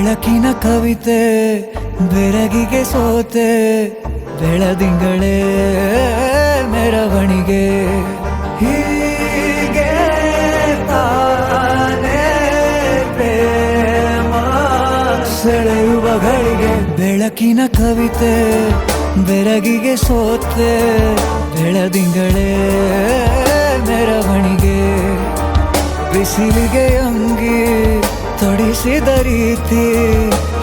ಬೆಳಕಿನ ಕವಿತೆ ಬೆರಗಿಗೆ ಸೋತೆ ಬೆಳದಿಂಗಳೇ ಮೆರವಣಿಗೆ ಹೀಗೆ ತಾನೇ ಪ್ರೇಮ ಸೆಳೆಯುವ ಗಳಿಗೆ ಬೆಳಕಿನ ಕವಿತೆ ಬೆರಗಿಗೆ ಸೋತೆ ಬೆಳದಿಂಗಳೇ ಮೆರವಣಿಗೆ ಬಿಸಿಲಿಗೆ ಅಂಗಿ ತೊಡಿಸಿದ ರೀತಿ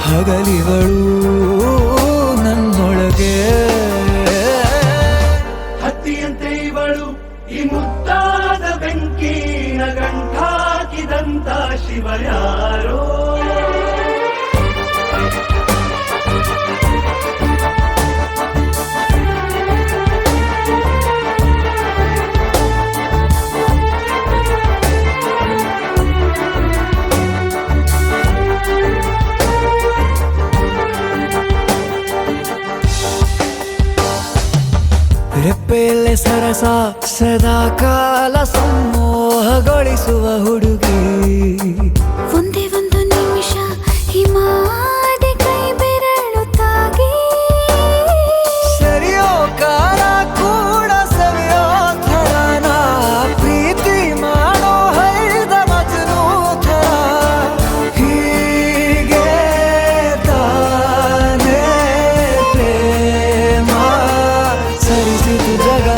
ಹಗಲಿಗಳು ನನ್ನೊಳಗೆ ಹತ್ತಿಯಂತೆ ಇವಳು ಈ ಮುದ್ದಾದ ಬೆಂಕಿನ ಗಂಟಾಕಿದಂತ ಶಿವ ಯಾರೋ ರೆಪ್ಪೆಯಲ್ಲೇ ಸರಸ ಸದಾ ಕಾಲ ಸಂಮೋಹಗೊಳಿಸುವ ಹುಡುಗಿ ಒಂದೇ ಒಂದು ನಿಮಿಷ ಹಿಮಾದಿ ಕೈ ಬೆರಳು ತಾಗಿ ಸರಿಯೋ ಕಾಲ ಕೂಡ ಸವಿಯೋ ಥರನ ಪ್ರೀತಿ ಮಾಡೋ ಹೈದ ಮಜನು ಥರ ಹೀಗೆ ತಾನೇ ಪ್ರೇಮ ಸರಿಸಿತು ಜಗವ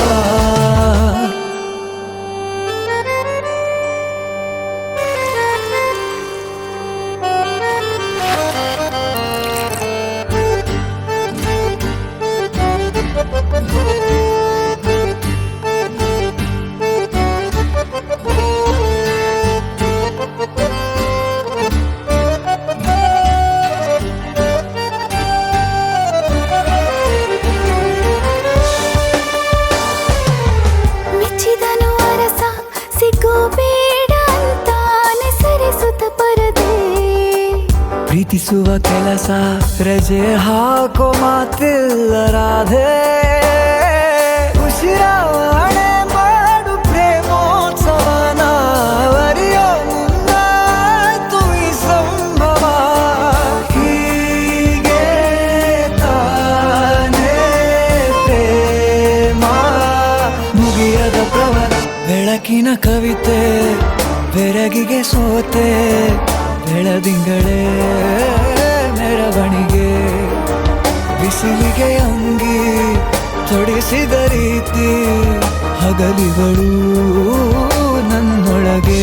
ಮೆಚ್ಚಿದನು ಅರಸ ಸಿಗೋ ಬೇಡ ಅಂತಾನೆ ಸರಿಸುತ್ತ ಪರದೆ ಪ್ರೀತಿಸುವ ಕೆಲಸ ರಜೆ ಹಾಕೋ ಮಾತಿಲ್ಲ ರಾಧೆ ಉಸಿರಾವಣೆ ಮಾಡು ಪ್ರೇಮೋತ್ಸವನ ವರಿಯೋ ಮುಂದಾಯ್ತು ಈ ಸಂಭವ ಹೀಗೆ ತಾನೇ ಪ್ರೇಮ ಮುಗಿಯದ ಪ್ರವರ ಬೆಳಕಿನ ಕವಿತೆ ಬೆರಗಿಗೆ ಸೋತೆ ಬೆಳದಿಂಗಳೇ ಮೆರವಣಿಗೆ ಬಿಸಿಲಿಗೆ ಅಂಗಿ ತೊಡಿಸಿದ ರೀತಿ ಹಗಲಿಗಳು ನನ್ನೊಳಗೆ